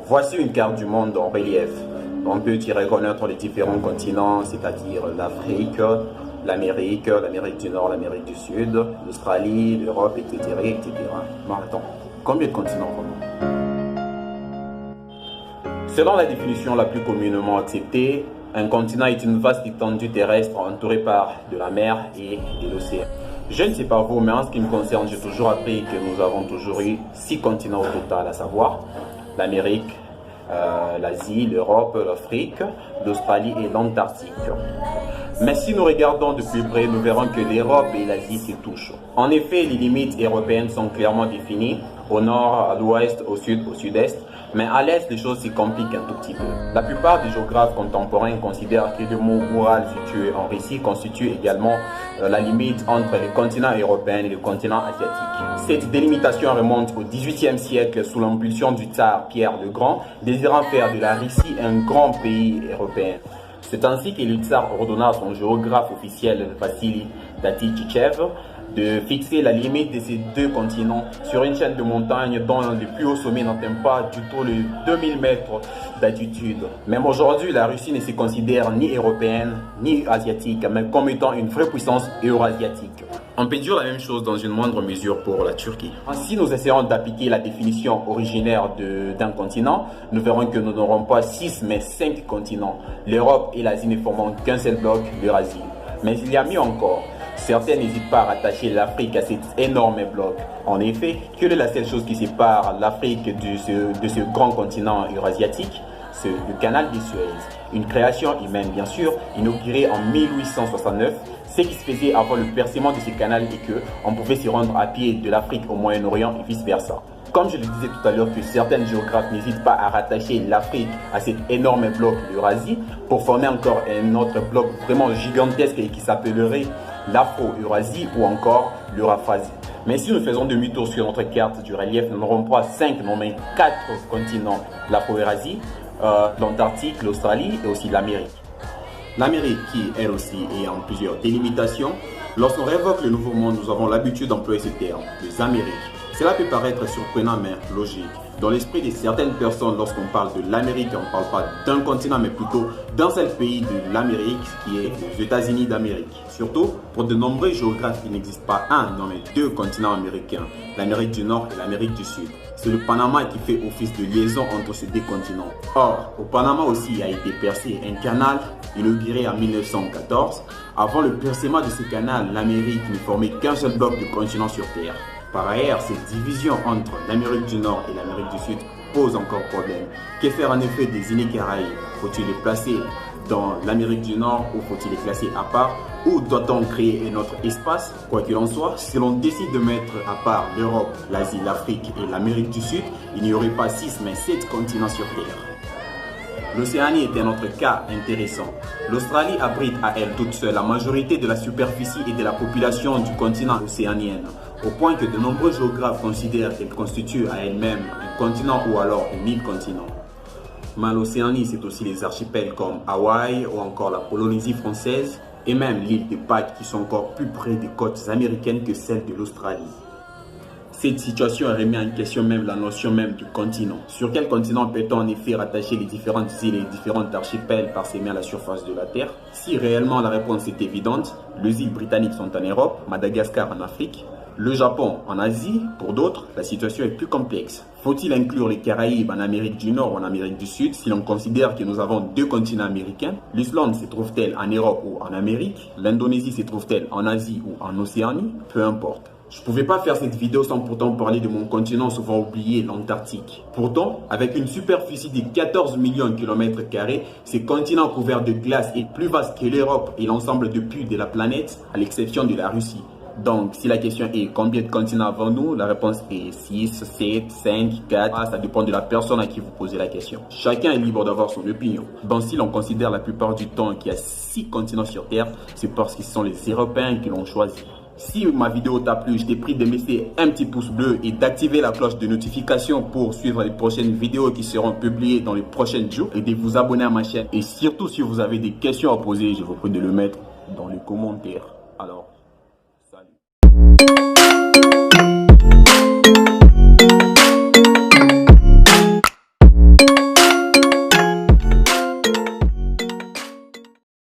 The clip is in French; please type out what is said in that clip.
Voici une carte du monde en relief. On peut y reconnaître les différents continents, c'est-à-dire l'Afrique, l'Amérique du Nord, l'Amérique du Sud, l'Australie, l'Europe, etc., etc. Bon, attends, combien de continents vraiment? Selon la définition la plus communément acceptée, un continent est une vaste étendue terrestre entourée par de la mer et de l'océan. Je ne sais pas vous, mais en ce qui me concerne, j'ai toujours appris que nous avons toujours eu 6 continents au total, à savoir l'Amérique, l'Asie, l'Europe, l'Afrique, l'Australie et l'Antarctique. Mais si nous regardons de plus près, nous verrons que l'Europe et l'Asie se touchent. En effet, les limites européennes sont clairement définies, au nord, à l'ouest, au sud, au sud-est, mais à l'est, les choses s'y compliquent un tout petit peu. La plupart des géographes contemporains considèrent que le mont Oural situé en Russie constitue également la limite entre le continent européen et le continent asiatique. Cette délimitation remonte au XVIIIe siècle sous l'impulsion du tsar Pierre le Grand, désirant faire de la Russie un grand pays européen. C'est ainsi que le tsar ordonna à son géographe officiel Vassili Tatichtchev de fixer la limite de ces deux continents sur une chaîne de montagnes dont le plus haut sommet n'atteint pas du tout les 2000 mètres d'altitude. Même aujourd'hui, la Russie ne se considère ni européenne ni asiatique, mais comme étant une vraie puissance eurasiatique. On peut dire la même chose dans une moindre mesure pour la Turquie. Si nous essayons d'appliquer la définition originaire d'un continent, nous verrons que nous n'aurons pas 6 mais 5 continents. L'Europe et l'Asie ne formant qu'un seul bloc, l'Eurasie. Mais il y a mieux encore. Certains n'hésitent pas à rattacher l'Afrique à cet énorme bloc. En effet, quelle est la seule chose qui sépare l'Afrique de ce grand continent eurasiatique? C'est le canal de Suez. Une création humaine, bien sûr, inaugurée en 1869. Ce qui se faisait avant le percement de ce canal est que on pouvait se rendre à pied de l'Afrique au Moyen-Orient et vice-versa. Comme je le disais tout à l'heure que certains géographes n'hésitent pas à rattacher l'Afrique à cet énorme bloc l'Eurasie pour former encore un autre bloc vraiment gigantesque et qui s'appellerait l'Afro-Eurasie ou encore l'Euraphrasie. Mais si nous faisons demi-tour sur notre carte du relief, nous n'aurons pas 5, mais 4 continents. L'Afro-Eurasie, l'Antarctique, l'Australie et aussi l'Amérique. L'Amérique qui, elle aussi, est en plusieurs délimitations. Lorsqu'on révoque le Nouveau Monde, nous avons l'habitude d'employer ce terme, les Amériques. Cela peut paraître surprenant mais logique. Dans l'esprit de certaines personnes, lorsqu'on parle de l'Amérique, on ne parle pas d'un continent mais plutôt d'un seul pays de l'Amérique qui est les États-Unis d'Amérique. Surtout, pour de nombreux géographes, il n'existe pas un, mais 2 continents américains, l'Amérique du Nord et l'Amérique du Sud. C'est le Panama qui fait office de liaison entre ces 2 continents. Or, au Panama aussi a été percé un canal inauguré en 1914. Avant le percement de ce canal, l'Amérique ne formait qu'un seul bloc de continent sur Terre. Par ailleurs, cette division entre l'Amérique du Nord et l'Amérique du Sud pose encore problème. Que faire en effet des îles Caraïbes? Faut-il les placer dans l'Amérique du Nord ou faut-il les classer à part? Ou doit-on créer un autre espace? Quoi qu'il en soit, si l'on décide de mettre à part l'Europe, l'Asie, l'Afrique et l'Amérique du Sud, il n'y aurait pas 6 mais 7 continents sur Terre. L'Océanie est un autre cas intéressant. L'Australie abrite à elle toute seule la majorité de la superficie et de la population du continent océanien, au point que de nombreux géographes considèrent qu'elle constitue à elle-même un continent ou alors un île-continent. Mais l'Océanie, c'est aussi les archipels comme Hawaï ou encore la Polynésie française et même l'île de Pâques qui sont encore plus près des côtes américaines que celles de l'Australie. Cette situation remet en question même la notion même du continent. Sur quel continent peut-on en effet rattacher les différentes îles et les différents archipels parsemés à la surface de la Terre? Si réellement la réponse est évidente, les îles britanniques sont en Europe, Madagascar en Afrique, le Japon en Asie. Pour d'autres, la situation est plus complexe. Faut-il inclure les Caraïbes en Amérique du Nord ou en Amérique du Sud si l'on considère que nous avons 2 continents américains? L'Islande se trouve-t-elle en Europe ou en Amérique? L'Indonésie se trouve-t-elle en Asie ou en Océanie? Peu importe. Je ne pouvais pas faire cette vidéo sans pourtant parler de mon continent souvent oublié, l'Antarctique. Pourtant, avec une superficie de 14 millions de kilomètres carrés, ce continent couvert de glace est plus vaste que l'Europe et l'ensemble de puits de la planète, à l'exception de la Russie. Donc, si la question est combien de continents avons-nous, la réponse est 6, 7, 5, 4. Ça dépend de la personne à qui vous posez la question. Chacun est libre d'avoir son opinion. Donc, si l'on considère la plupart du temps qu'il y a 6 continents sur Terre, c'est parce que ce sont les Européens qui l'ont choisi. Si ma vidéo t'a plu, je t'ai prie de laisser un petit pouce bleu et d'activer la cloche de notification pour suivre les prochaines vidéos qui seront publiées dans les prochains jours et de vous abonner à ma chaîne. Et surtout, si vous avez des questions à poser, je vous prie de le mettre dans les commentaires. Alors, salut. Merci.